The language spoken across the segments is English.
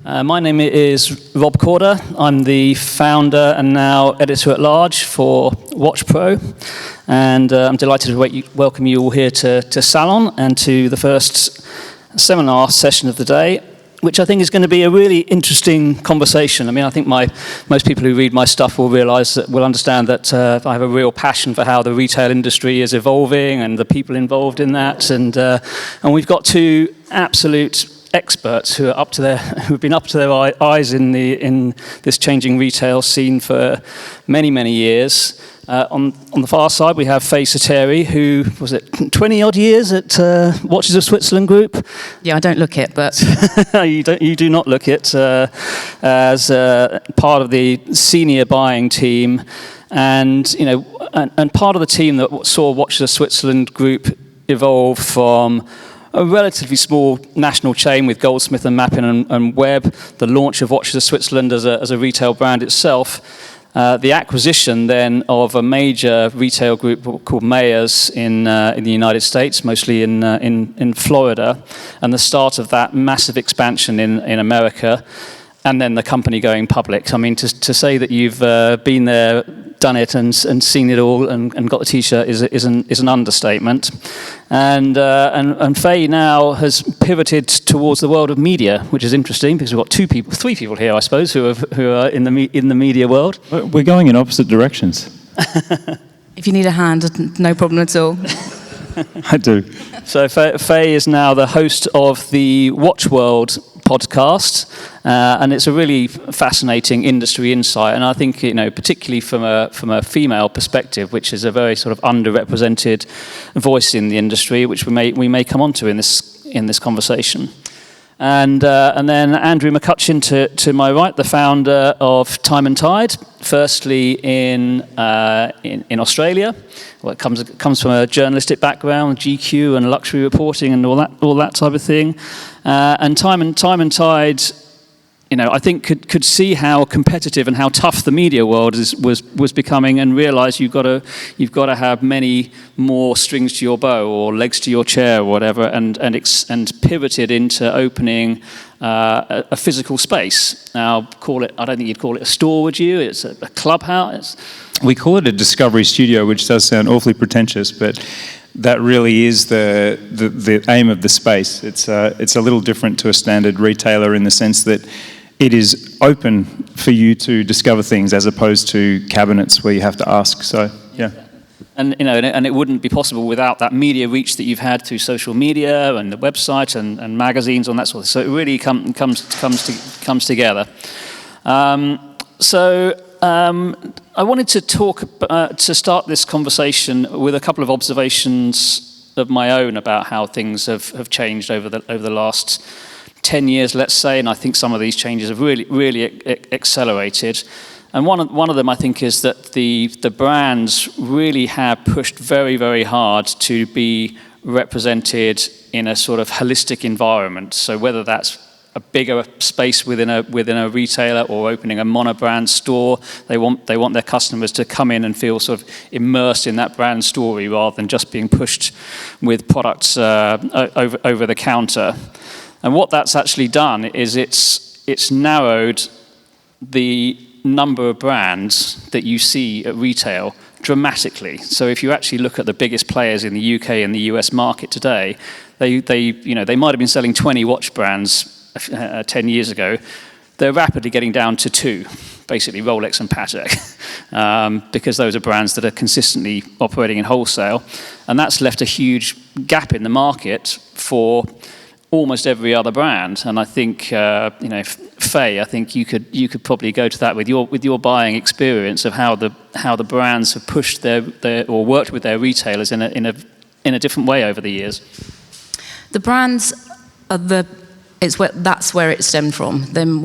My name is Rob Corder. I'm the founder and now editor-at-large for WatchPro, and I'm delighted to welcome you all here to Salon and to the first seminar session of the day, which I think is going to be a really interesting conversation. I mean, I think most people who read my stuff will understand that I have a real passion for how the retail industry is evolving and the people involved in that, and we've got two absolute experts who have been up to their eyes in this changing retail scene for many years. On the far side, we have Faye Soteri, who was it 20-odd years at Watches of Switzerland Group. Yeah, I don't look it, but you do not look it as part of the senior buying team, and and part of the team that saw Watches of Switzerland Group evolve from a relatively small national chain with Goldsmith and Mappin and Webb, the launch of Watches of Switzerland as a retail brand itself, the acquisition then of a major retail group called Mayors in the United States, mostly in Florida, and the start of that massive expansion in America, and then the company going public. I mean, to say that you've been there, done it, and seen it all, and got the T-shirt is an understatement. And Faye now has pivoted towards the world of media, which is interesting because we've got three people here, I suppose, who are in the media world. We're going in opposite directions. if you need a hand, no problem at all. I do. So Faye is now the host of the Watch World podcast, and it's a really fascinating industry insight. And I think, particularly from a female perspective, which is a very sort of underrepresented voice in the industry, which we may come onto in this conversation. And then Andrew McUtchen to my right, the founder of Time+Tide, firstly in Australia. Well, it comes from a journalistic background, GQ and luxury reporting and all that type of thing. And Time+Tide, I think could see how competitive and how tough the media world was becoming, and realise you've got to have many more strings to your bow or legs to your chair or whatever, and pivoted into opening a physical space. Now, I don't think you'd call it a store, would you? It's a clubhouse. We call it a Discovery Studio, which does sound awfully pretentious, but that really is the aim of the space. It's a little different to a standard retailer in the sense that it is open for you to discover things as opposed to cabinets where you have to ask. So, yeah. And and it wouldn't be possible without that media reach that you've had through social media and the website and magazines and that sort of. So it really comes together. I wanted to start this conversation with a couple of observations of my own about how things have changed over the last 10 years, let's say, and I think some of these changes have really accelerated. And one of them, I think, is that the brands really have pushed very hard to be represented in a sort of holistic environment. So whether that's a bigger space within a retailer or opening a monobrand store, they want their customers to come in and feel sort of immersed in that brand story rather than just being pushed with products over the counter. And what that's actually done is it's narrowed the number of brands that you see at retail dramatically. So if you actually look at the biggest players in the UK and the US market today, they might have been selling 20 watch brands 10 years ago. They're rapidly getting down to 2, basically Rolex and Patek, because those are brands that are consistently operating in wholesale, and that's left a huge gap in the market for almost every other brand. And I think Faye, I think you could probably go to that with your buying experience of how the brands have pushed their or worked with their retailers in a different way over the years. The brands are that's where it stemmed from, them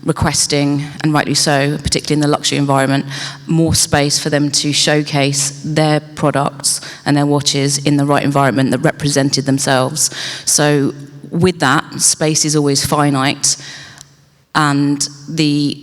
requesting, and rightly so, particularly in the luxury environment, more space for them to showcase their products and their watches in the right environment that represented themselves. So with that, space is always finite, and the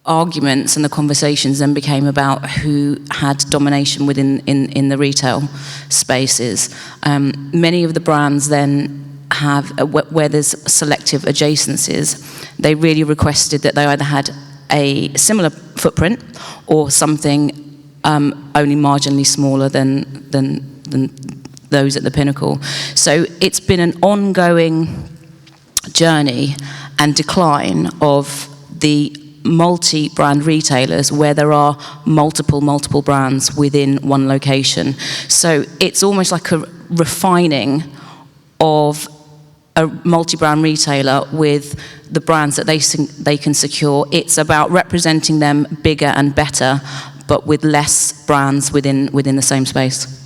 arguments and the conversations then became about who had domination within in the retail spaces. Many of the brands then have, where there's selective adjacencies, they really requested that they either had a similar footprint or something only marginally smaller than those at the pinnacle. So it's been an ongoing journey and decline of the multi-brand retailers where there are multiple brands within one location. So it's almost like a refining of a multi-brand retailer with the brands that they can secure. It's about representing them bigger and better, but with less brands within the same space.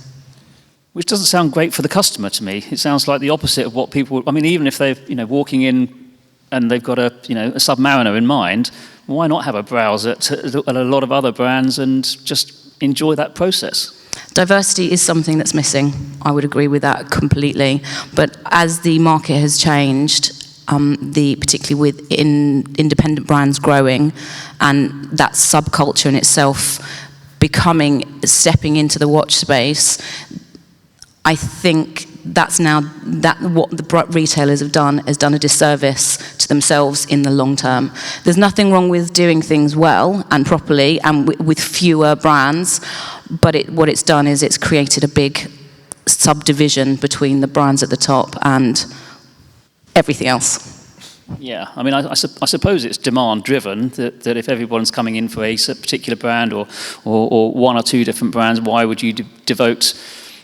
Which doesn't sound great for the customer to me. It sounds like the opposite of what people. I mean, even if they're walking in and they've got a Submariner in mind, why not have a browse at a lot of other brands and just enjoy that process? Diversity is something that's missing. I would agree with that completely. But as the market has changed, particularly with independent brands growing, and that subculture in itself stepping into the watch space, I think that's now what the retailers have done a disservice to themselves in the long term. There's nothing wrong with doing things well and properly and with fewer brands, but what it's done is it's created a big subdivision between the brands at the top and everything else. Yeah, I mean, I suppose it's demand-driven, that if everyone's coming in for a particular brand or one or two different brands, why would you devote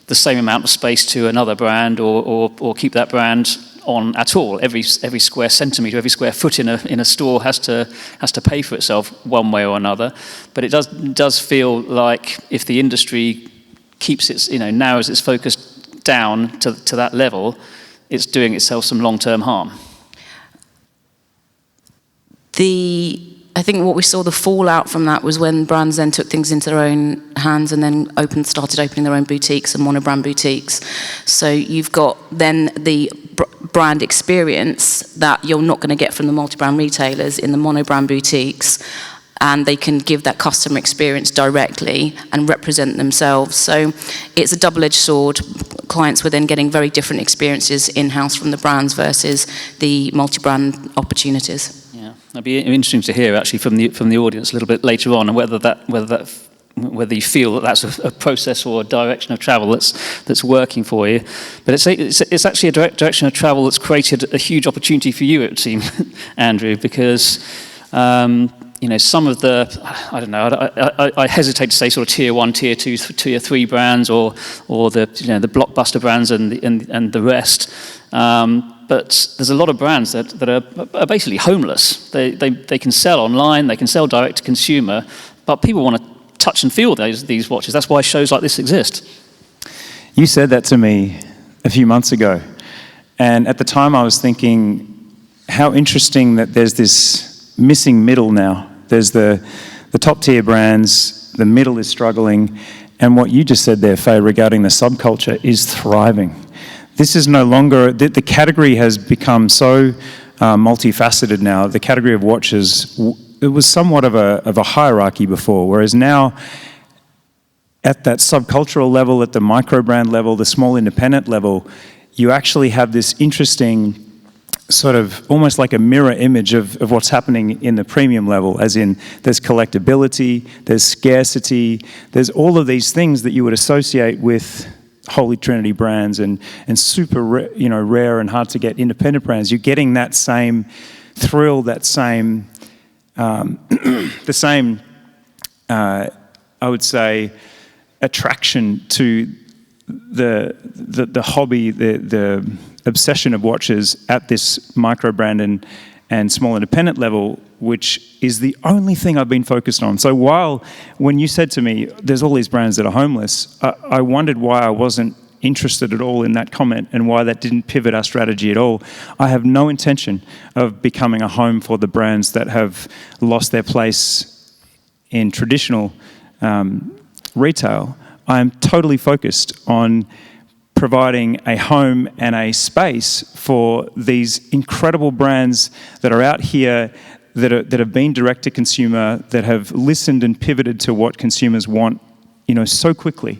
the same amount of space to another brand or keep that brand on at all? Every square centimetre, every square foot in a store has to pay for itself one way or another. But it does feel like if the industry keeps its, narrows its focus down to that level, it's doing itself some long-term harm. I think what we saw the fallout from that was when brands then took things into their own hands and then started opening their own boutiques and monobrand boutiques. So you've got then the brand experience that you're not going to get from the multi-brand retailers in the monobrand boutiques, and they can give that customer experience directly and represent themselves. So it's a double-edged sword. Clients were then getting very different experiences in-house from the brands versus the multi-brand opportunities. Yeah, it'd be interesting to hear actually from the audience a little bit later on, and whether you feel that that's a process or a direction of travel that's working for you. But it's actually a direction of travel that's created a huge opportunity for you, it would seem, Andrew, because some of the, I don't know, I hesitate to say sort of tier 1, tier 2, tier 3 brands or the blockbuster brands and the rest. But there's a lot of brands that are basically homeless. They can sell online, they can sell direct to consumer, but people want to touch and feel these watches. That's why shows like this exist. You said that to me a few months ago, and at the time I was thinking how interesting that there's this missing middle now. There's the top tier brands, the middle is struggling, and what you just said there, Faye, regarding the subculture is thriving. This is no longer, the category has become so multifaceted now. The category of watches, it was somewhat of a hierarchy before, whereas now at that subcultural level, at the micro brand level, the small independent level, you actually have this interesting sort of almost like a mirror image of what's happening in the premium level, as in there's collectability, there's scarcity, there's all of these things that you would associate with Holy Trinity brands and super rare and hard to get independent brands. You're getting that same thrill, that same the same I would say attraction to the hobby, the obsession of watches at this micro brand and small independent level, which is the only thing I've been focused on. So when you said to me, there's all these brands that are homeless, I wondered why I wasn't interested at all in that comment and why that didn't pivot our strategy at all. I have no intention of becoming a home for the brands that have lost their place in traditional retail. I'm totally focused on providing a home and a space for these incredible brands that are out here, that have been direct to consumer, that have listened and pivoted to what consumers want, so quickly.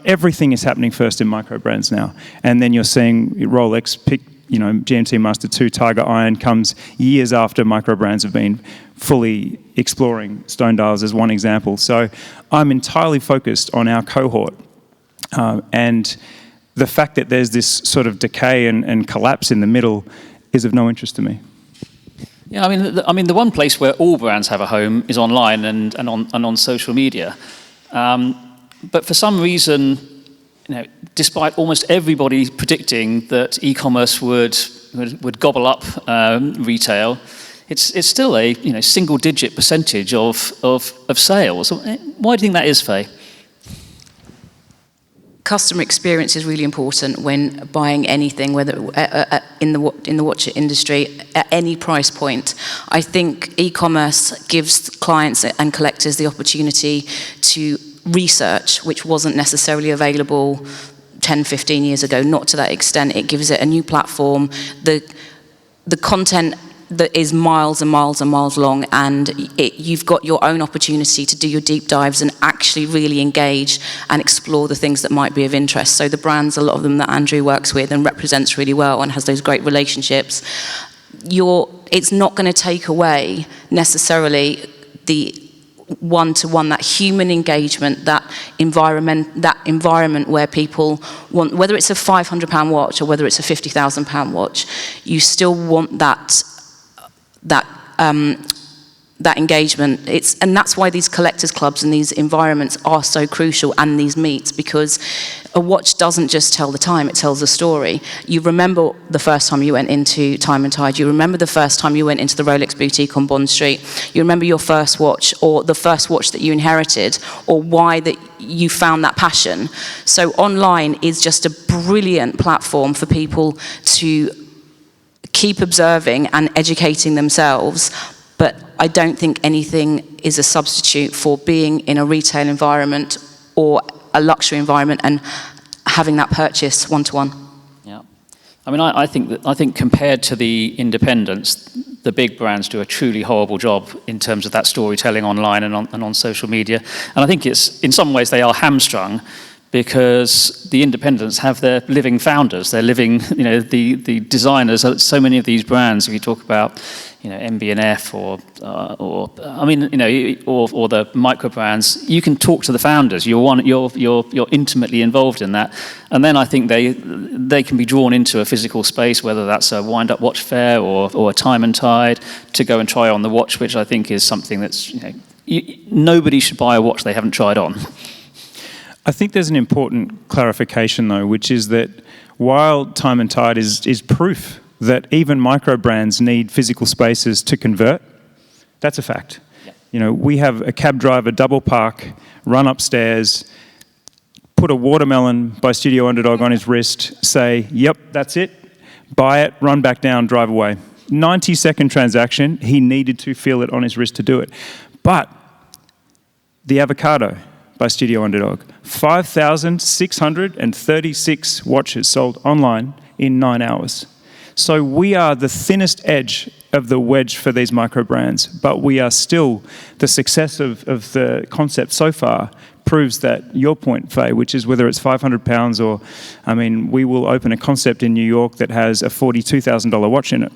Everything is happening first in micro brands now, and then you're seeing Rolex GMT Master 2 Tiger Iron comes years after micro brands have been fully exploring stone dials as one example. So I'm entirely focused on our cohort. And the fact that there's this sort of decay and collapse in the middle is of no interest to me. Yeah, I mean, the one place where all brands have a home is online and on social media. But for some reason, despite almost everybody predicting that e-commerce would gobble up retail, it's still a single-digit percentage of sales. Why do you think that is, Faye? Customer experience is really important when buying anything, whether in the watch industry at any price point. I think e-commerce gives clients and collectors the opportunity to research, which wasn't necessarily available 10, 15 years ago. Not to that extent. It gives it a new platform. The content that is miles and miles and miles long, and you've got your own opportunity to do your deep dives and actually really engage and explore the things that might be of interest. So the brands, a lot of them that Andrew works with and represents really well and has those great relationships, it's not going to take away necessarily the one-to-one, that human engagement, that environment where people want, whether it's a £500 watch or whether it's a £50,000 watch, you still want that engagement. And that's why these collectors clubs and these environments are so crucial, and these meets, because a watch doesn't just tell the time, it tells a story. You remember the first time you went into Time+Tide, you remember the first time you went into the Rolex boutique on Bond Street, you remember your first watch or the first watch that you inherited, or why that you found that passion. So online is just a brilliant platform for people to keep observing and educating themselves, but I don't think anything is a substitute for being in a retail environment or a luxury environment and having that purchase one-to-one. Yeah, I mean, I think compared to the independents, the big brands do a truly horrible job in terms of that storytelling online and on social media. And I think it's, in some ways, they are hamstrung, because the independents have their living founders, they're living, the designers. So many of these brands, if you talk about, MB&F or the micro brands, you can talk to the founders. You're intimately involved in that, and then I think they can be drawn into a physical space, whether that's a wind-up watch fair or a Time+Tide, to go and try on the watch, which I think is something that's nobody should buy a watch they haven't tried on. I think there's an important clarification, though, which is that while Time+Tide is proof that even micro brands need physical spaces to convert, that's a fact. Yeah. We have a cab driver double park, run upstairs, put a watermelon by Studio Underdog on his wrist, say, yep, that's it, buy it, run back down, drive away. 90-second transaction, he needed to feel it on his wrist to do it. But the avocado by Studio Underdog, 5,636 watches sold online in 9 hours. So we are the thinnest edge of the wedge for these micro brands, but we are still, the success of the concept so far proves that your point, Faye, which is whether it's £500 or, we will open a concept in New York that has a $42,000 watch in it.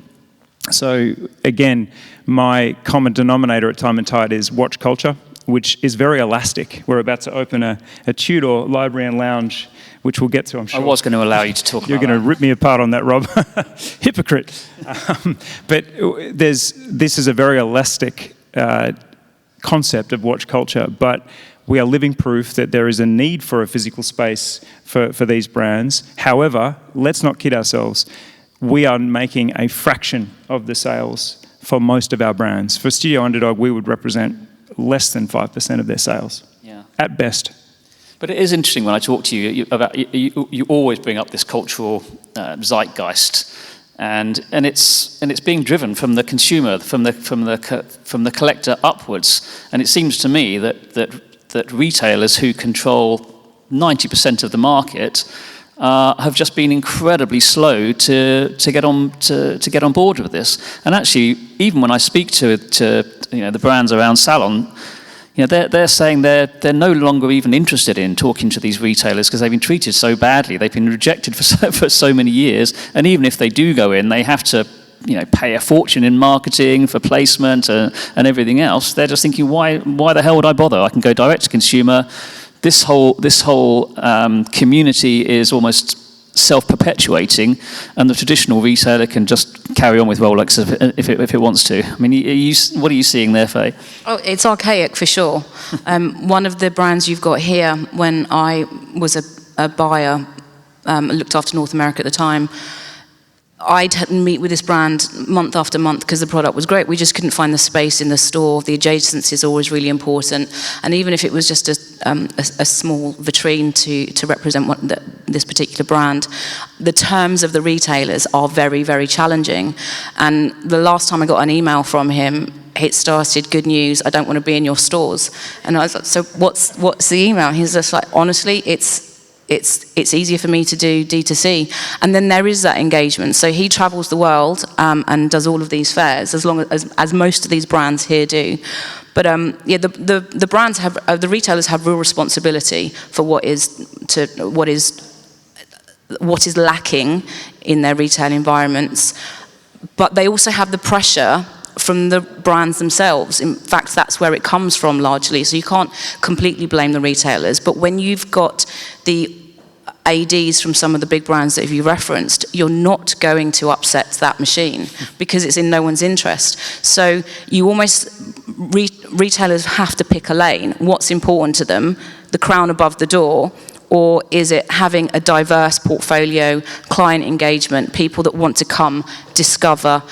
So again, my common denominator at Time+Tide is watch culture, which is very elastic. We're about to open a Tudor library and lounge, which we'll get to, I'm sure. I was going to allow you to talk about You're going to rip me apart on that, Rob. Hypocrite. But this is a very elastic concept of watch culture, but we are living proof that there is a need for a physical space for these brands. However, let's not kid ourselves. We are making a fraction of the sales for most of our brands. For Studio Underdog, we would represent less than 5% of their sales, at best. But it is interesting when I talk to you about you always bring up this cultural zeitgeist, and it's being driven from the consumer, from the collector upwards. And it seems to me that retailers who control 90% of the market have just been incredibly slow to get on board with this. And actually, even when I speak to the brands around Salon, they're saying they're no longer even interested in talking to these retailers because they've been treated so badly. They've been rejected for so many years, and even if they do go in, they have to pay a fortune in marketing for placement and everything else. They're just thinking, why the hell would I bother? I can go direct to consumer. This whole community is almost self-perpetuating, and the traditional retailer can just carry on with Rolex if it wants to. I mean, what are you seeing there, Faye? Oh, it's archaic for sure. One of the brands you've got here, when I was a buyer, looked after North America at the time, I'd meet with this brand month after month because the product was great. We just couldn't find the space in the store. The adjacency is always really important. And even if it was just a small vitrine to represent this particular brand, the terms of the retailers are very, very challenging. And the last time I got an email from him, it started, "Good news, I don't want to be in your stores." And I was like, "So what's the email?" He's just like, "Honestly, it's easier for me to do D2C." And then there is that engagement. So he travels the world and does all of these fairs, as most of these brands here do. But the brands the retailers have real responsibility for what is lacking in their retail environments. But they also have the pressure from the brands themselves. In fact, that's where it comes from largely. So you can't completely blame the retailers. But when you've got the ADs from some of the big brands that you referenced, you're not going to upset that machine because it's in no one's interest. So you almost, retailers have to pick a lane. What's important to them? The crown above the door? Or is it having a diverse portfolio, client engagement, people that want to come, discover,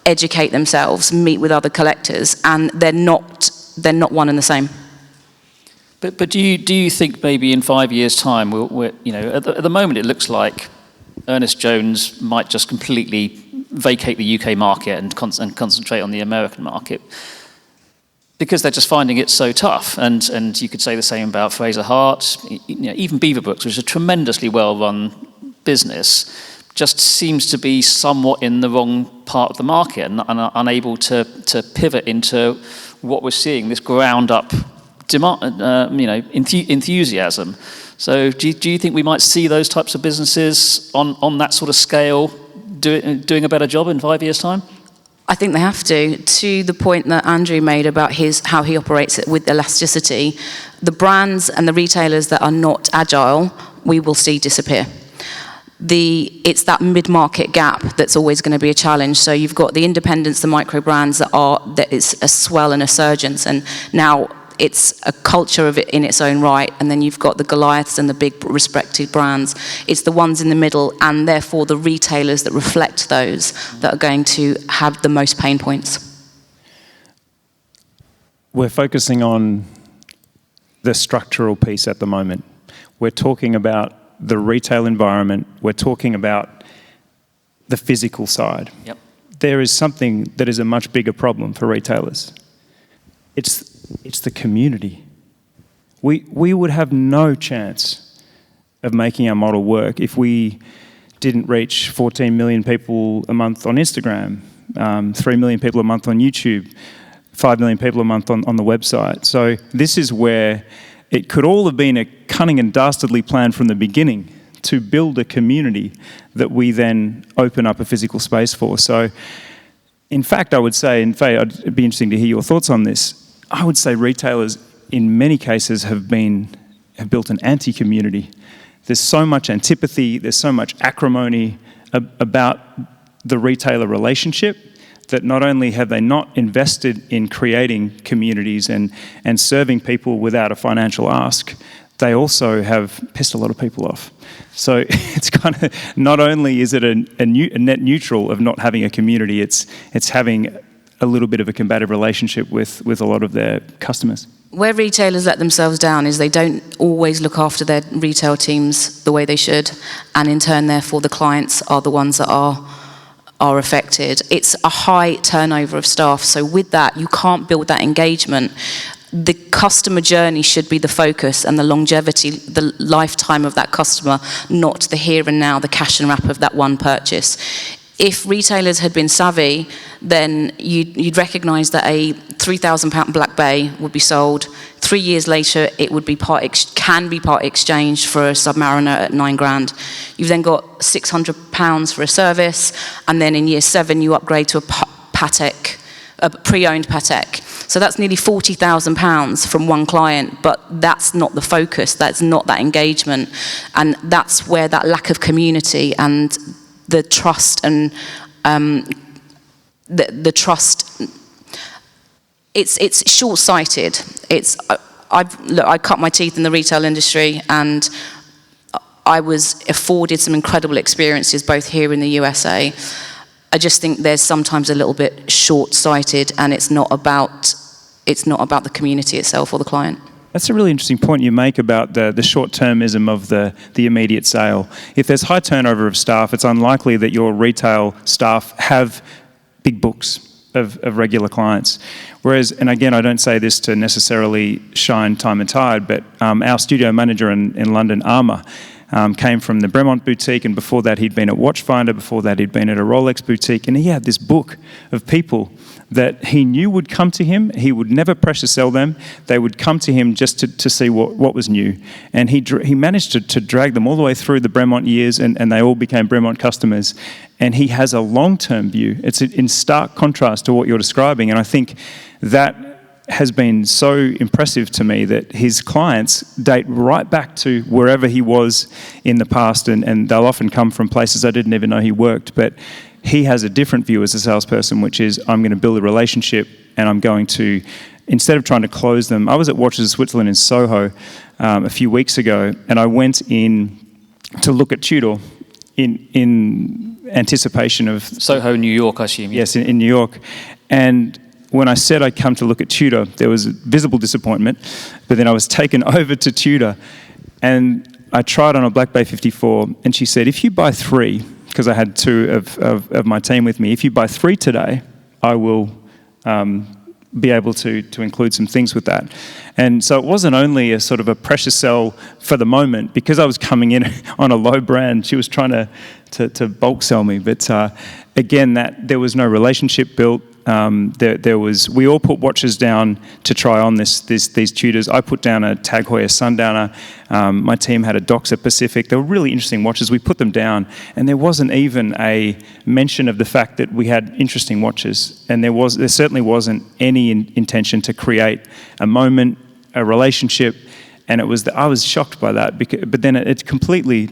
educate themselves, meet with other collectors, and they're not one and the same. But do you think maybe in 5 years' time, at the moment it looks like Ernest Jones might just completely vacate the UK market and concentrate on the American market because they're just finding it so tough. And you could say the same about Fraser Hart, even Beaver Books, which is a tremendously well-run business, just seems to be somewhat in the wrong part of the market and unable to pivot into what we're seeing, this ground-up demand, enthusiasm. So do you think we might see those types of businesses on that sort of scale doing a better job in 5 years' time? I think they have to the point that Andrew made about how he operates it with elasticity. The brands and the retailers that are not agile, we will see disappear. It's that mid-market gap that's always going to be a challenge. So you've got the independents, the micro brands that is a swell and a surgence, and now it's a culture of it in its own right. And then you've got the Goliaths and the big respected brands. It's the ones in the middle, and therefore the retailers that reflect those that are going to have the most pain points. We're focusing on the structural piece at the moment. We're talking about the retail environment, we're talking about the physical side. Yep. There is something that is a much bigger problem for retailers. It's the community. We would have no chance of making our model work if we didn't reach 14 million people a month on Instagram, 3 million people a month on YouTube, 5 million people a month on the website. So this is where it could all have been a cunning and dastardly plan from the beginning to build a community that we then open up a physical space for. So, in fact, I would say, and Faye, it'd be interesting to hear your thoughts on this, I would say retailers, in many cases, have built an anti-community. There's so much antipathy, there's so much acrimony about the retailer relationship that not only have they not invested in creating communities and serving people without a financial ask, they also have pissed a lot of people off. So it's kind of, not only is it a net neutral of not having a community, it's having a little bit of a combative relationship with a lot of their customers. Where retailers let themselves down is they don't always look after their retail teams the way they should, and in turn, therefore, the clients are the ones that are affected. It's a high turnover of staff, so with that, you can't build that engagement. The customer journey should be the focus, and the longevity, the lifetime of that customer, not the here and now, the cash and wrap of that one purchase. If retailers had been savvy, then you'd recognise that a £3,000 Black Bay would be sold 3 years later, it would be can be part exchanged for a Submariner at £9,000. You've then got £600 for a service, and then in year 7 you upgrade to a Patek, a pre-owned Patek. So that's nearly £40,000 from one client, but that's not the focus. That's not that engagement, and that's where that lack of community and the trust and the trust. It's short-sighted. I cut my teeth in the retail industry, and I was afforded some incredible experiences both here in the USA. I just think there's sometimes a little bit short-sighted, and it's not about the community itself or the client. That's a really interesting point you make about the short-termism of the immediate sale. If there's high turnover of staff, it's unlikely that your retail staff have big books of regular clients. Whereas, and again, I don't say this to necessarily shine Time+Tide, but our studio manager in London, Armour, came from the Bremont boutique, and before that he'd been at Watchfinder, before that he'd been at a Rolex boutique, and he had this book of people that he knew would come to him. He would never pressure sell them. They would come to him just to see what was new. And he managed to drag them all the way through the Bremont years, and they all became Bremont customers. And he has a long-term view. It's in stark contrast to what you're describing, and I think that has been so impressive to me that his clients date right back to wherever he was in the past, and they'll often come from places I didn't even know he worked, but he has a different view as a salesperson, which is, I'm going to build a relationship, and I'm going to, instead of trying to close them. I was at Watches of Switzerland in Soho a few weeks ago, and I went in to look at Tudor in anticipation of... Soho, New York, I assume. Yes, in New York. And when I said I'd come to look at Tudor, there was visible disappointment, but then I was taken over to Tudor, and I tried on a Black Bay 54, and she said, if you buy 3, because I had 2 of my team with me, if you buy 3 today, I will be able to include some things with that. And so it wasn't only a sort of a pressure sell for the moment, because I was coming in on a low brand, she was trying to bulk sell me, but again, that there was no relationship built. We all put watches down to try on these Tudors. I put down a Tag Heuer Sundowner. My team had a Doxa Pacific. They were really interesting watches. We put them down, and there wasn't even a mention of the fact that we had interesting watches. And there certainly wasn't any intention to create a moment, a relationship. And I was shocked by that. But then it completely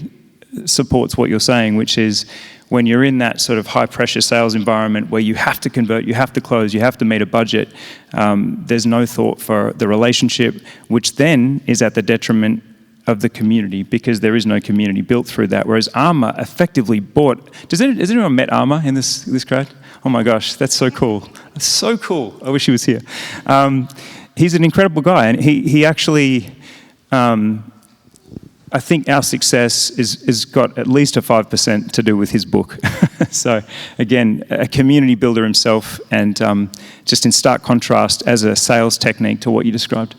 supports what you're saying, which is, when you're in that sort of high-pressure sales environment where you have to convert, you have to close, you have to meet a budget, there's no thought for the relationship, which then is at the detriment of the community, because there is no community built through that. Whereas Armour effectively bought... Has anyone met Armour in this crowd? Oh my gosh, that's so cool. That's so cool. I wish he was here. He's an incredible guy, and he actually... I think our success is got at least a 5% to do with his book. So again, a community builder himself, and just in stark contrast as a sales technique to what you described.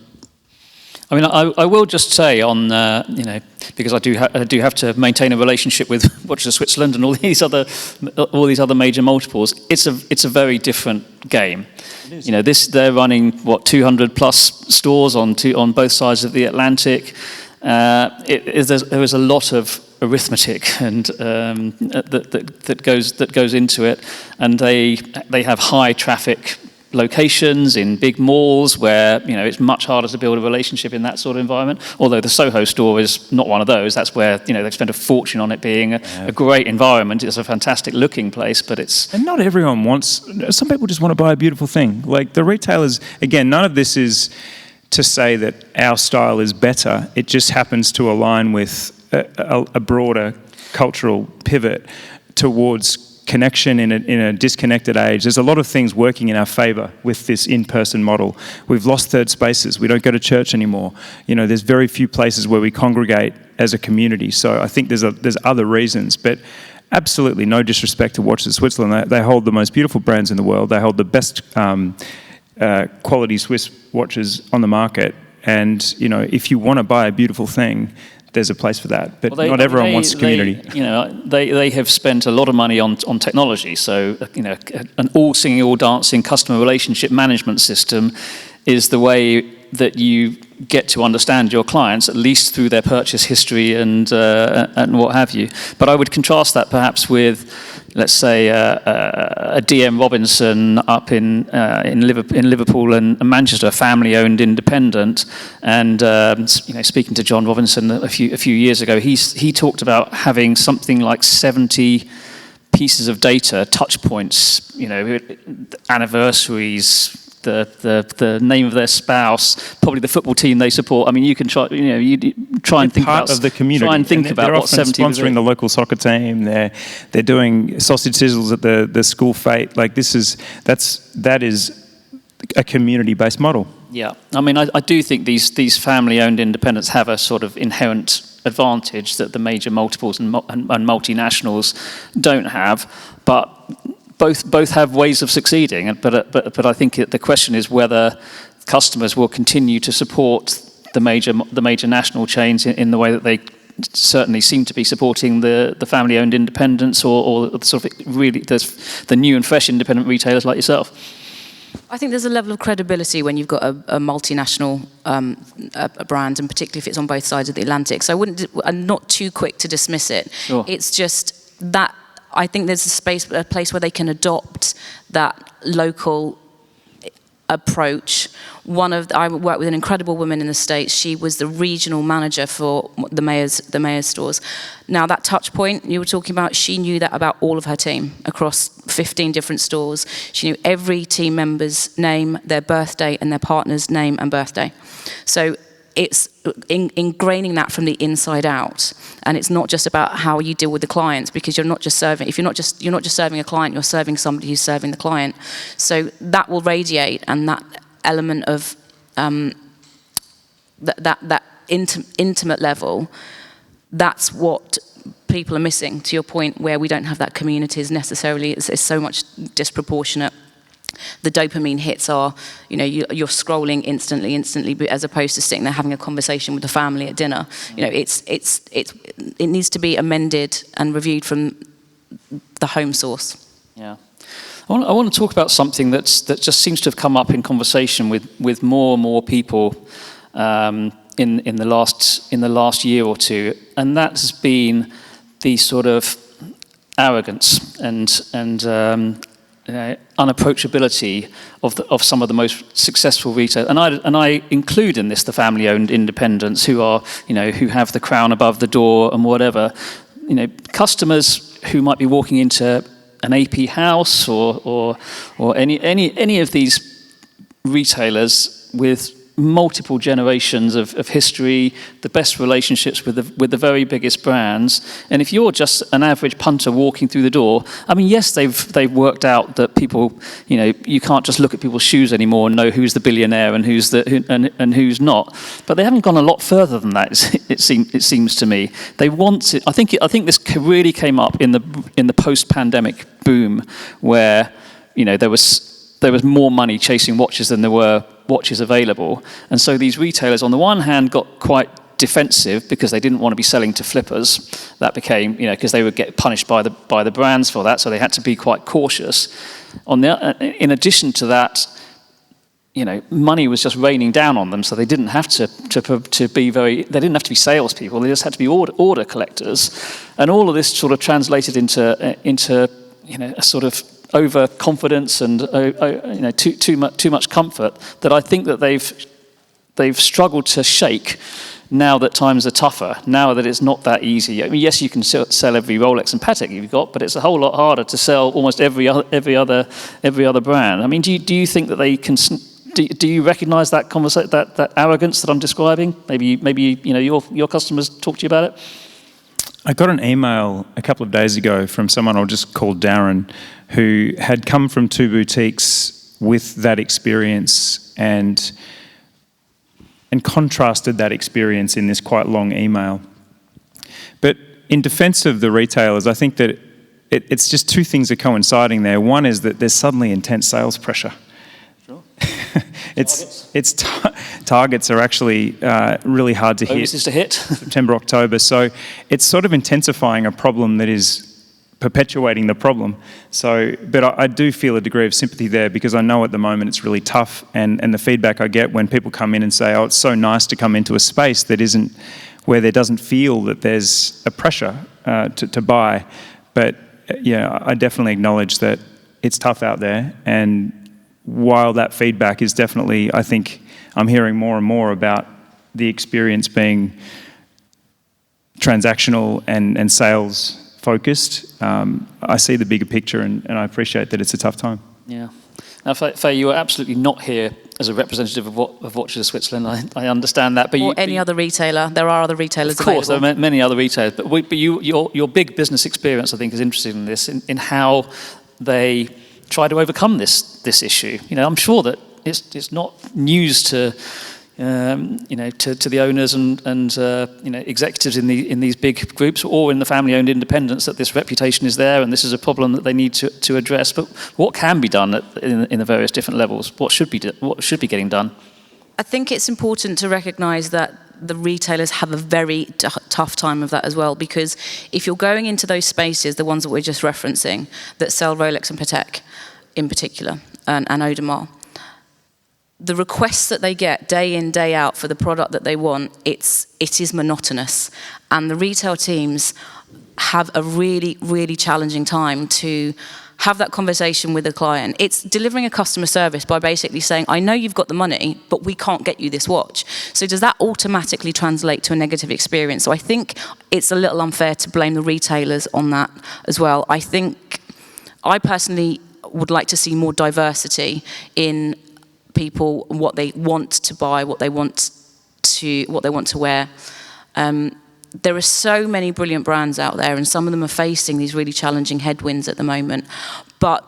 I mean, I will just say on, because I do have to maintain a relationship with Watches of Switzerland and all these other major multiples. It's a very different game. They're running 200 plus stores on both sides of the Atlantic. There is a lot of arithmetic and that goes into it, and they have high traffic locations in big malls where it's much harder to build a relationship in that sort of environment. Although the Soho store is not one of those. That's where they've spent a fortune on it being a great environment. It's a fantastic looking place, but it's... And not everyone wants... Some people just want to buy a beautiful thing. Like the retailers, again, none of this is to say that our style is better. It just happens to align with a broader cultural pivot towards connection in a disconnected age. There's a lot of things working in our favour with this in-person model. We've lost third spaces. We don't go to church anymore. There's very few places where we congregate as a community. So I think there's other reasons, but absolutely no disrespect to Watches of Switzerland. They hold the most beautiful brands in the world. They hold the best quality Swiss watches on the market, and if you want to buy a beautiful thing, there's a place for that. But not everyone wants community. They have spent a lot of money on technology. So an all singing, all dancing customer relationship management system is the way that you get to understand your clients, at least through their purchase history and what have you. But I would contrast that perhaps with, let's say, a DM Robinson up in Liverpool and Manchester, a family-owned independent. And speaking to John Robinson a few years ago, he talked about having something like 70 pieces of data, touch points, anniversaries, the name of their spouse, probably the football team they support. I mean, you can try, you try and think part about of the community. Try and think and about what 70 was. They're often sponsoring the local soccer team. They're doing sausage sizzles at the school fete. Like that is a community-based model. Yeah, I mean, I do think these family-owned independents have a sort of inherent advantage that the major multiples and multinationals don't have, but both have ways of succeeding. But I think the question is whether customers will continue to support the major national chains in the way that they certainly seem to be supporting the family-owned independents, or sort of really the new and fresh independent retailers like yourself. I think there's a level of credibility when you've got a multinational a brand, and particularly if it's on both sides of the Atlantic. So I'm not too quick to dismiss it. Sure. It's just that I think there's a place where they can adopt that local approach. I worked with an incredible woman in the States. She was the regional manager for the mayor's stores. Now that touch point you were talking about, she knew that about all of her team across 15 different stores. She knew every team member's name, their birthday, and their partner's name and birthday. So it's ingraining that from the inside out, and it's not just about how you deal with the clients, because you're not just serving a client, you're serving somebody who's serving the client. So that will radiate, and that element of that intimate level, that's what people are missing. To your point, where we don't have that communities necessarily, it's so much disproportionate. The dopamine hits are, you're scrolling instantly, as opposed to sitting there having a conversation with the family at dinner. It needs to be amended and reviewed from the home source. Yeah, I want to talk about something that just seems to have come up in conversation with more and more people in the last year or two, and that's been the sort of arrogance and unapproachability of some of the most successful retailers, and I include in this the family-owned independents who have the crown above the door and whatever. Customers who might be walking into an AP House or any of these retailers with multiple generations of history, the best relationships with the very biggest brands. And if you're just an average punter walking through the door, I mean, yes, they've worked out that people, you can't just look at people's shoes anymore and know who's the billionaire and who's not. But they haven't gone a lot further than that. It seems to me they want to. I think this really came up in the post-pandemic boom, where there was more money chasing watches than there were watches available. And so these retailers, on the one hand, got quite defensive because they didn't want to be selling to flippers. That became, because they would get punished by the brands for that, so they had to be quite cautious. In addition to that, money was just raining down on them, so they didn't have to be salespeople. They just had to be order collectors, and all of this sort of translated into a sort of overconfidence and too much comfort that I think that they've struggled to shake now that times are tougher. Now that it's not that easy. I mean, yes, you can sell every Rolex and Patek you've got, but it's a whole lot harder to sell almost every other brand. I mean, do you think that they can? Do you recognise that that arrogance that I'm describing? Maybe your customers talk to you about it. I got an email a couple of days ago from someone I'll just call Darren, who had come from two boutiques with that experience and contrasted that experience in this quite long email. But in defence of the retailers, I think that it's just two things are coinciding there. One is that there's suddenly intense sales pressure. Sure. Targets are actually really hard to hit. Bonuses to hit. September, October. So it's sort of intensifying a problem that is perpetuating the problem. So, but I do feel a degree of sympathy there, because I know at the moment it's really tough, and the feedback I get when people come in and say, oh, it's so nice to come into a space that isn't, where there doesn't feel that there's a pressure to buy. But yeah, I definitely acknowledge that it's tough out there, and while that feedback is definitely, I think I'm hearing more and more about the experience being transactional and sales focused, I see the bigger picture, and I appreciate that it's a tough time. Yeah. Now, Faye, you are absolutely not here as a representative of Watches of Switzerland. I understand that. But or any other retailer. There are other retailers available. Of course, there are many other retailers. But your big business experience, I think, is interested in this, in how they try to overcome this issue. You know, I'm sure that it's not news to to the owners and executives in these big groups or in the family-owned independents that this reputation is there and this is a problem that they need to address. But what can be done in the various different levels? What should be getting done? I think it's important to recognise that the retailers have a very tough time of that as well, because if you're going into those spaces, the ones that we're just referencing, that sell Rolex and Patek in particular, and Audemars, the requests that they get day in, day out for the product that they want, it is monotonous. And the retail teams have a really, really challenging time to have that conversation with the client. It's delivering a customer service by basically saying, I know you've got the money, but we can't get you this watch. So does that automatically translate to a negative experience? So I think it's a little unfair to blame the retailers on that as well. I personally would like to see more diversity in people, what they want to buy, what they want to wear. There are so many brilliant brands out there, and some of them are facing these really challenging headwinds at the moment. But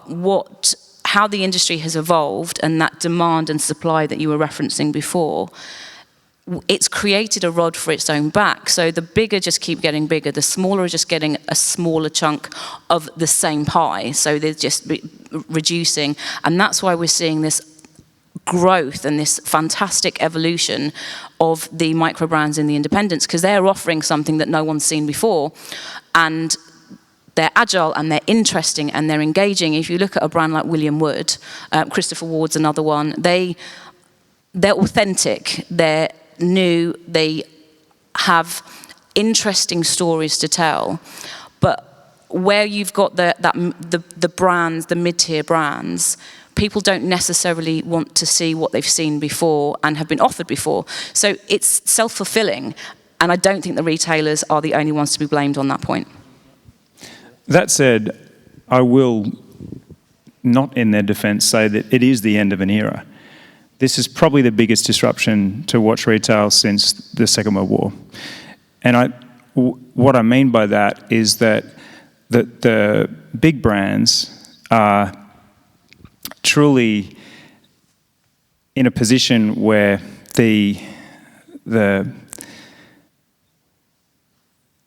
how the industry has evolved, and that demand and supply that you were referencing before, it's created a rod for its own back. So the bigger just keep getting bigger, the smaller are just getting a smaller chunk of the same pie. So they're just reducing, and that's why we're seeing this growth and this fantastic evolution of the micro brands in the independents, because they're offering something that no one's seen before, and they're agile and they're interesting and they're engaging. If you look at a brand like William Wood, Christopher Ward's another one, they're authentic, they're new, they have interesting stories to tell. But where you've got the brands, the mid-tier brands, people don't necessarily want to see what they've seen before and have been offered before. So it's self-fulfilling, and I don't think the retailers are the only ones to be blamed on that point. That said, I will not, in their defence, say that it is the end of an era. This is probably the biggest disruption to watch retail since the Second World War. And what I mean by that is that the big brands are truly in a position where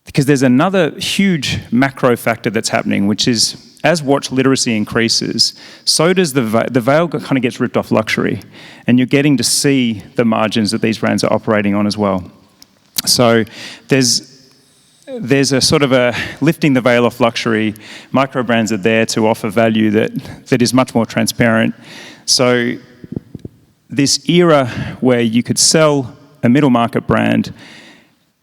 because there's another huge macro factor that's happening, which is as watch literacy increases, so does the veil kind of gets ripped off luxury, and you're getting to see the margins that these brands are operating on as well. So there's a sort of a lifting the veil off luxury. Micro brands are there to offer value that is much more transparent. So this era where you could sell a middle market brand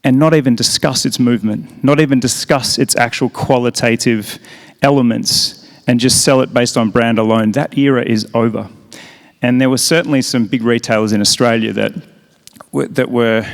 and not even discuss its movement, not even discuss its actual qualitative elements, and just sell it based on brand alone, that era is over. And there were certainly some big retailers in Australia that were,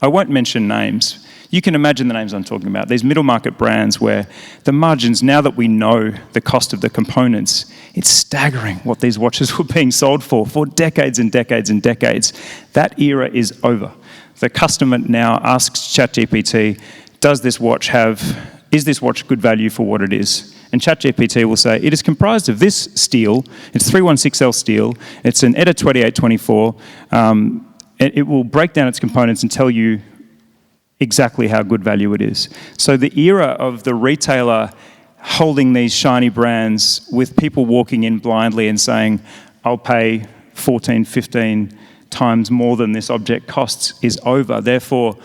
I won't mention names, you can imagine the names I'm talking about, these middle market brands where the margins, now that we know the cost of the components, it's staggering what these watches were being sold for decades and decades and decades. That era is over. The customer now asks ChatGPT, is this watch good value for what it is? And ChatGPT will say, it is comprised of this steel, it's 316L steel, it's an ETA 2824, it will break down its components and tell you exactly how good value it is. So the era of the retailer holding these shiny brands with people walking in blindly and saying, I'll pay 14, 15 times more than this object costs is over. Therefore,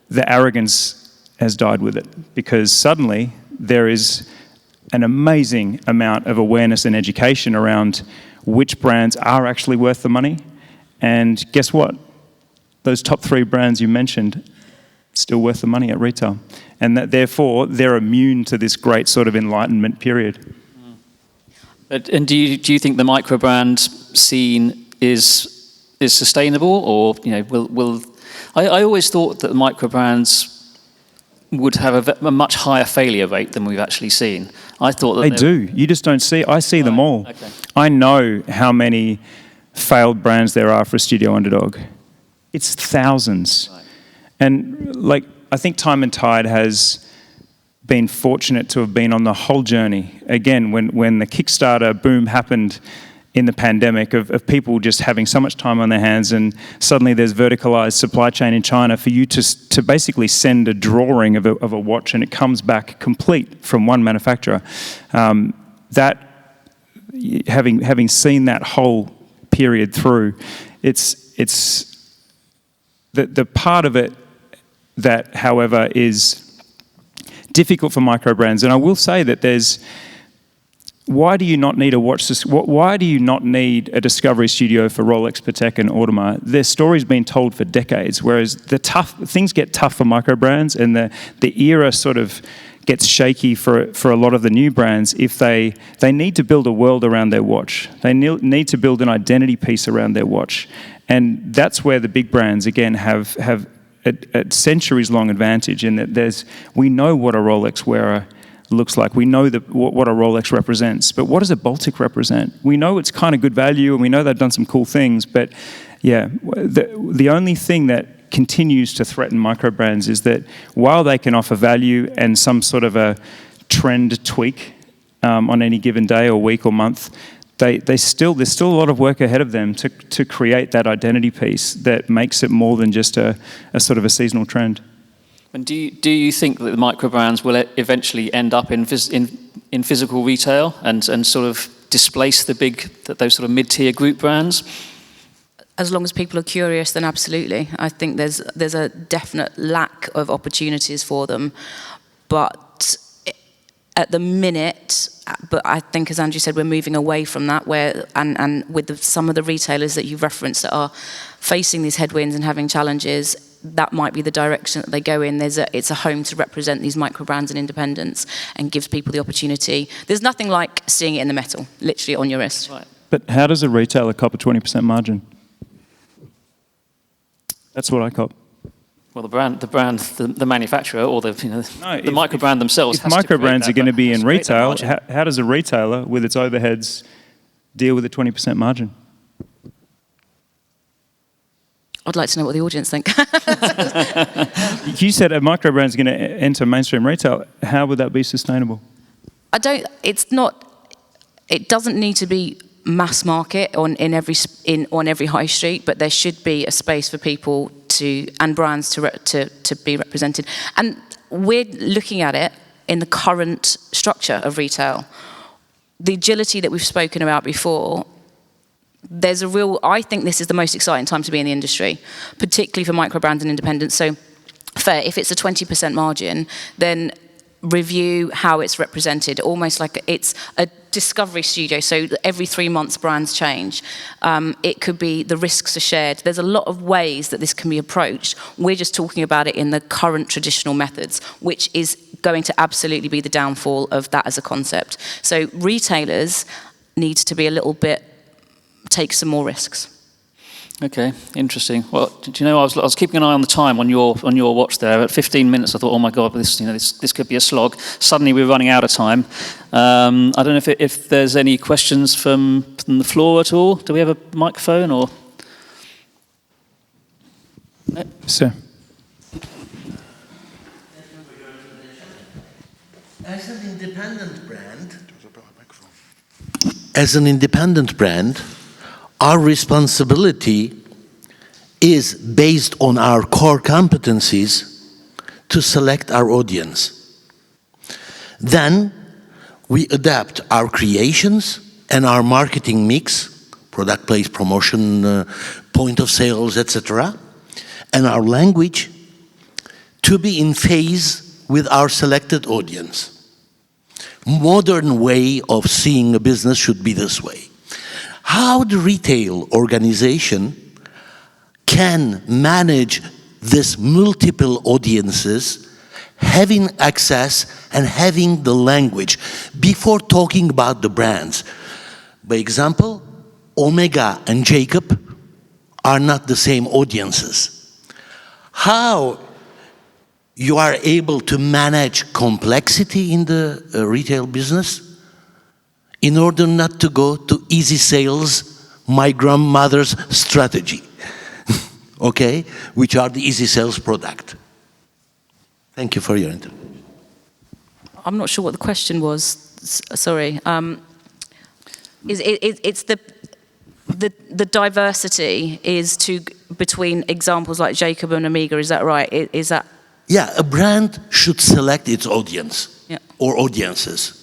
the arrogance has died with it, because suddenly there is an amazing amount of awareness and education around which brands are actually worth the money. And guess what? Those top 3 brands you mentioned, still worth the money at retail. And that therefore, they're immune to this great sort of enlightenment period. And do you think the micro brand scene is sustainable, or will I always thought that the micro brands would have a much higher failure rate than we've actually seen. I thought that they do. You just don't see. I see them all. Okay. I know how many failed brands there are for a studio underdog. It's thousands. Right. And like, I think Time+Tide has been fortunate to have been on the whole journey. Again, when the Kickstarter boom happened in the pandemic of people just having so much time on their hands, and suddenly there's verticalized supply chain in China for you to basically send a drawing of a watch and it comes back complete from one manufacturer. Having seen that whole period through, it's the part of it that, however, is difficult for micro brands. And I will say that why do you not need a watch? Why do you not need a discovery studio for Rolex, Patek, and Audemars? Their story's been told for decades, whereas things get tough for micro brands, and the era sort of gets shaky for a lot of the new brands if they need to build a world around their watch. They need to build an identity piece around their watch, and that's where the big brands again have a centuries-long advantage in that we know what a Rolex wearer looks like. We know what a Rolex represents, but what does a Baltic represent? We know it's kind of good value, and we know they've done some cool things, but yeah, the only thing that continues to threaten micro brands is that while they can offer value and some sort of a trend tweak on any given day or week or month, there's still a lot of work ahead of them to create that identity piece that makes it more than just a sort of a seasonal trend. And do you think that the micro brands will eventually end up in physical retail and sort of displace those sort of mid-tier group brands? As long as people are curious, then absolutely. I think there's a definite lack of opportunities for them, but at the minute, but I think, as Andrew said, we're moving away from that, and with some of the retailers that you've referenced that are facing these headwinds and having challenges, that might be the direction that they go in. It's a home to represent these micro brands and independents and gives people the opportunity. There's nothing like seeing it in the metal, literally on your wrist. Right. But how does a retailer cop a 20% margin? That's what I cop. Well, the manufacturer, or the micro brand themselves. If micro brands are going to be in retail, how does a retailer with its overheads deal with a 20% margin? I'd like to know what the audience think. You said a micro brand is going to enter mainstream retail. How would that be sustainable? It doesn't need to be mass market on every high street, but there should be a space for people and brands to be represented. And we're looking at it in the current structure of retail. The agility that we've spoken about before, I think this is the most exciting time to be in the industry, particularly for micro brands and independents. So fair, if it's a 20% margin, then review how it's represented, almost like it's a discovery studio, so every 3 months brands change. It could be the risks are shared. There's a lot of ways that this can be approached. We're just talking about it in the current traditional methods, which is going to absolutely be the downfall of that as a concept. So retailers need to be take some more risks. Okay, interesting. Well, do you know, I was keeping an eye on the time on your watch there. At 15 minutes, I thought, oh my God, this could be a slog. Suddenly, we're running out of time. I don't know if there's any questions from the floor at all. Do we have a microphone or? No? Sir. As an independent brand, our responsibility is based on our core competencies to select our audience. Then we adapt our creations and our marketing mix, product place, promotion, point of sales, etc., and our language to be in phase with our selected audience. modern way of seeing a business should be this way. How the retail organization can manage this multiple audiences, having access and having the language before talking about the brands. By example, Omega and Jacob are not the same audiences. How you are able to manage complexity in the retail business in order not to go to easy sales, my grandmother's strategy, okay, which are the easy sales product. Thank you for your intervention. I'm not sure what the question was. Sorry. It's the diversity is between examples like Jacob and Omega. Is that right? Is that? Yeah, a brand should select its audience or audiences.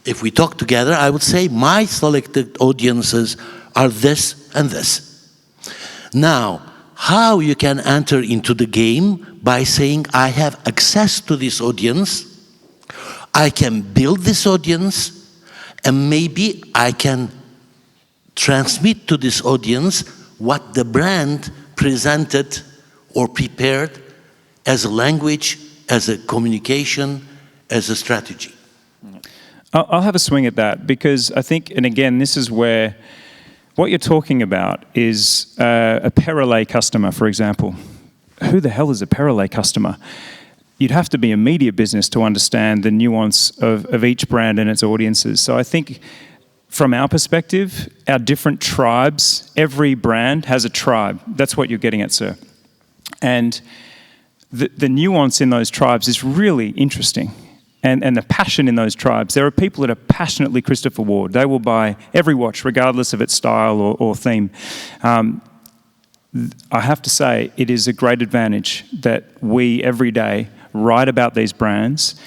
If we talk together, I would say my selected audiences are this and this. Now, how you can enter into the game by saying, I have access to this audience, I can build this audience, and maybe I can transmit to this audience what the brand presented or prepared as a language, as a communication, as a strategy. I'll have a swing at that because I think, and again, this is where what you're talking about is a Perrier customer, for example. Who the hell is a Perrier customer? You'd have to be a media business to understand the nuance of each brand and its audiences. So I think from our perspective, our different tribes, every brand has a tribe. That's what you're getting at, sir. And the nuance in those tribes is really interesting. And the passion in those tribes. There are people that are passionately Christopher Ward. They will buy every watch, regardless of its style or theme. I have to say, it is a great advantage that we, every day, write about these brands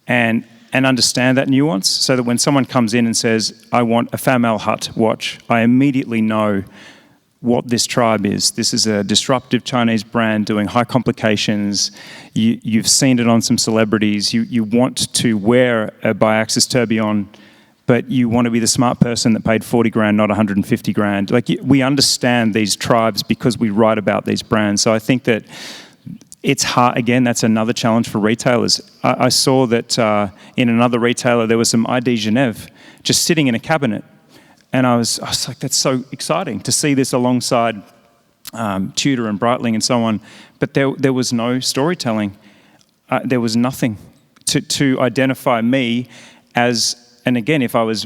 and understand that nuance, so that when someone comes in and says, I want a Fam Al Hut watch, I immediately know what this tribe is. This is a disruptive Chinese brand doing high complications. You've seen it on some celebrities. You want to wear a Biaxis Tourbillon, but you want to be the smart person that paid 40 grand, not 150 grand. Like, we understand these tribes because we write about these brands. So I think that it's hard. Again, that's another challenge for retailers. I saw that in another retailer, there was some ID Genève just sitting in a cabinet. And I was like, that's so exciting to see this alongside Tudor and Breitling and so on. But there was no storytelling. There was nothing to identify me as, and again, if I was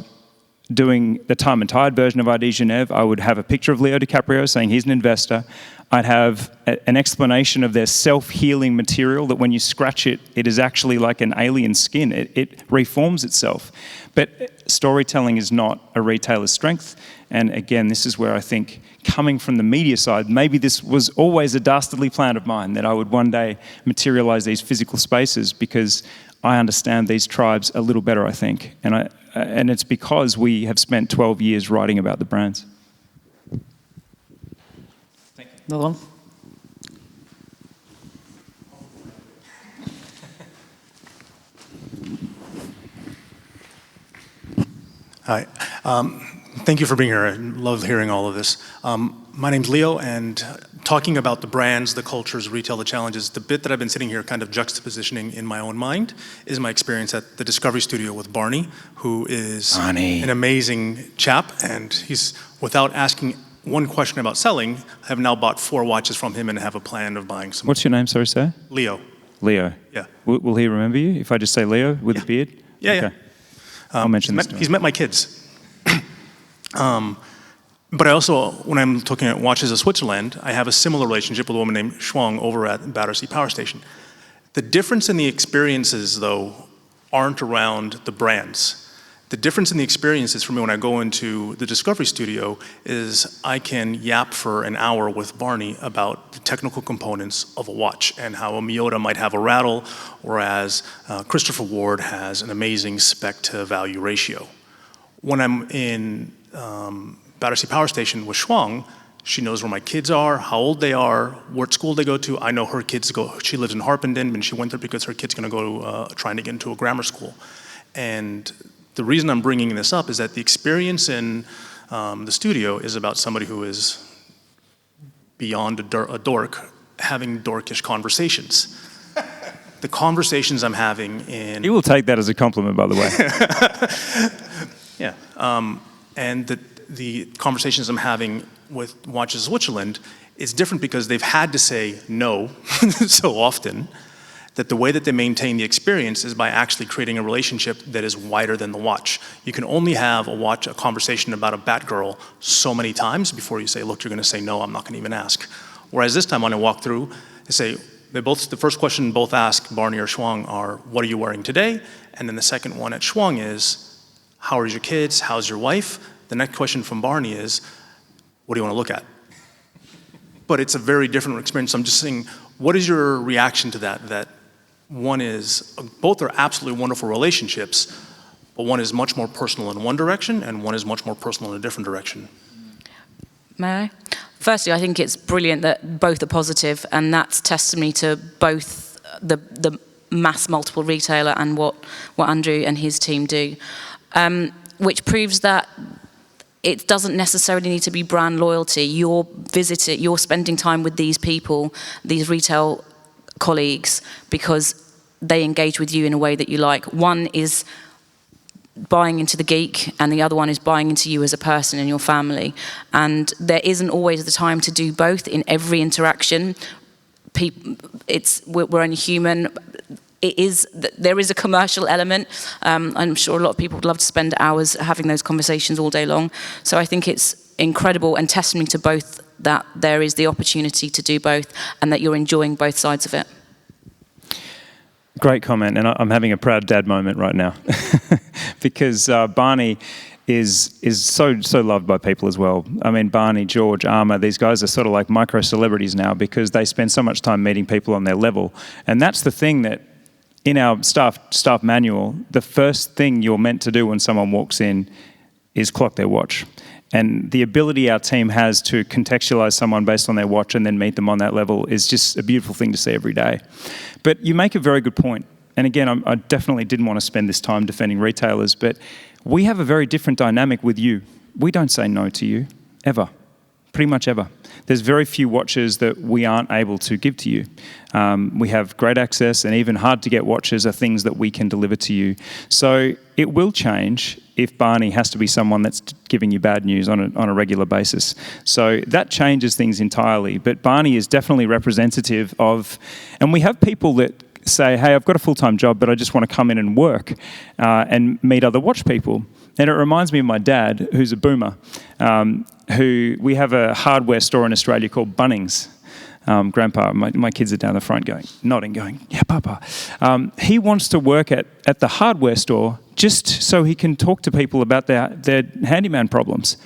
doing the Time+Tide version of ID Genève, I would have a picture of Leo DiCaprio saying he's an investor. I'd have an explanation of their self-healing material, that when you scratch it, it is actually like an alien skin. It reforms itself. But storytelling is not a retailer's strength. And again, this is where I think, coming from the media side, maybe this was always a dastardly plan of mine, that I would one day materialize these physical spaces, because I understand these tribes a little better, I think. And it's because we have spent 12 years writing about the brands. Thank you. Another one? Hi. Thank you for being here. I love hearing all of this. My name's Leo, and talking about the brands, the cultures, retail, the challenges, the bit that I've been sitting here kind of juxtapositioning in my own mind is my experience at the Discovery Studio with Barney, who is an amazing chap, and he's, without asking one question about selling, I have now bought 4 watches from him and have a plan of buying some. What's your name, sorry, sir? Leo. Leo. Yeah. Will he remember you if I just say Leo with a beard? Yeah, okay. yeah. I'll mention this to him. He's met my kids. But I also, when I'm looking at Watches of Switzerland, I have a similar relationship with a woman named Shuang over at Battersea Power Station. The difference in the experiences, though, aren't around the brands. The difference in the experiences for me when I go into the Discovery Studio is I can yap for an hour with Barney about the technical components of a watch and how a Miyota might have a rattle, whereas Christopher Ward has an amazing spec-to-value ratio. When I'm in Battersea Power Station with Shuang, she knows where my kids are, how old they are, what school they go to. I know her kids go, she lives in Harpenden, and she went there because her kid's gonna go to, trying to get into a grammar school. And the reason I'm bringing this up is that the experience in the studio is about somebody who is beyond a dork having dorkish conversations. The conversations I'm having in... He will take that as a compliment, by the way. Yeah. And the conversations I'm having with Watches of Switzerland is different because they've had to say no so often that the way that they maintain the experience is by actually creating a relationship that is wider than the watch. You can only have a conversation about a Batgirl so many times before you say, look, you're going to say no, I'm not going to even ask. Whereas this time when I walk through, they say, the first question both ask, Barney or Shuang, are, what are you wearing today? And then the second one at Shuang is, how are your kids? How's your wife? The next question from Barney is, what do you want to look at? But it's a very different experience. I'm just saying, what is your reaction to that? That one is, both are absolutely wonderful relationships, but one is much more personal in one direction and one is much more personal in a different direction. May I? Firstly, I think it's brilliant that both are positive, and that's testimony to both the mass multiple retailer and what Andrew and his team do, which proves that it doesn't necessarily need to be brand loyalty. You're spending time with these people, these retail colleagues, because they engage with you in a way that you like. One is buying into the geek, and the other one is buying into you as a person and your family. And there isn't always the time to do both in every interaction. We're only human. There is a commercial element. I'm sure a lot of people would love to spend hours having those conversations all day long. So I think it's incredible and testimony to both that there is the opportunity to do both and that you're enjoying both sides of it. Great comment, and I'm having a proud dad moment right now because Barney is so loved by people as well. I mean, Barney, George, Armour, these guys are sort of like micro celebrities now because they spend so much time meeting people on their level, and that's the thing that in our staff manual, the first thing you're meant to do when someone walks in is clock their watch. And the ability our team has to contextualize someone based on their watch and then meet them on that level is just a beautiful thing to see every day. But you make a very good point. And again, I definitely didn't want to spend this time defending retailers, but we have a very different dynamic with you. We don't say no to you, ever. Pretty much ever. There's very few watches that we aren't able to give to you. We have great access, and even hard to get watches are things that we can deliver to you. So it will change if Barney has to be someone that's giving you bad news on a regular basis. So that changes things entirely. But Barney is definitely representative of, and we have people that say, hey, I've got a full-time job, but I just want to come in and work and meet other watch people. And it reminds me of my dad, who's a boomer, who we have a hardware store in Australia called Bunnings. Grandpa, my kids are down the front nodding, going, yeah, Papa. He wants to work at the hardware store just so he can talk to people about their handyman problems.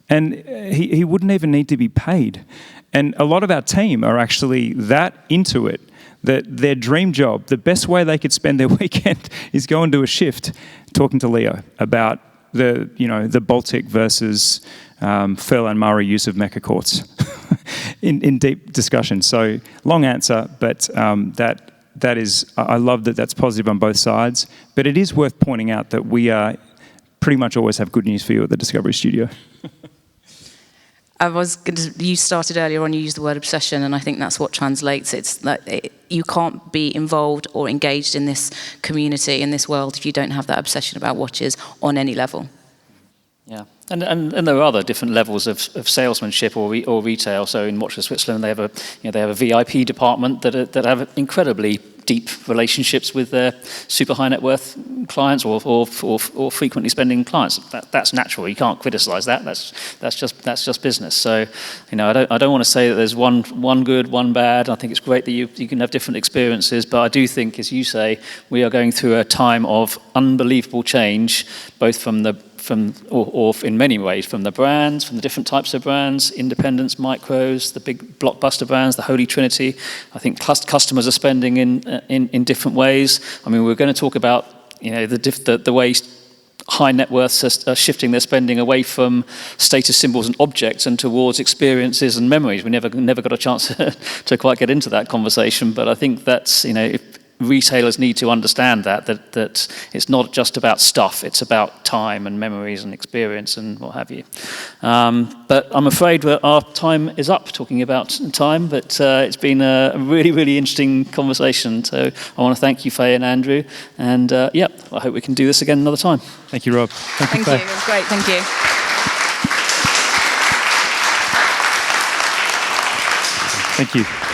And he wouldn't even need to be paid. And a lot of our team are actually that into it, that their dream job, the best way they could spend their weekend is go and do a shift talking to Leo about the Baltic versus Furl and Murray use of mecha quartz in deep discussion. So long answer, but that is, I love that that's positive on both sides, but it is worth pointing out that we pretty much always have good news for you at the Discovery Studio. You started earlier on, you used the word obsession, and I think that's what translates. It's that you can't be involved or engaged in this community, in this world, if you don't have that obsession about watches on any level. Yeah, and there are other different levels of salesmanship or retail. So in Watches of Switzerland, they have a VIP department that have incredibly deep relationships with their super high net worth clients or frequently spending clients. That's natural. You can't criticize that. That's just business. So, I don't want to say that there's one good, one bad. I think it's great that you can have different experiences, but I do think, as you say, we are going through a time of unbelievable change, both or in many ways, from the brands, from the different types of brands, independents, micros, the big blockbuster brands, the Holy Trinity. I think customers are spending in different ways. I mean, we're going to talk about the way high net worths are shifting their spending away from status symbols and objects and towards experiences and memories. We never got a chance to quite get into that conversation, but I think that's retailers need to understand that it's not just about stuff, it's about time and memories and experience and what have you. But I'm afraid our time is up talking about time, but it's been a really, really interesting conversation. So I want to thank you, Faye and Andrew, and I hope we can do this again another time. Thank you, Rob. Thank you. Faye. It was great. Thank you. Thank you.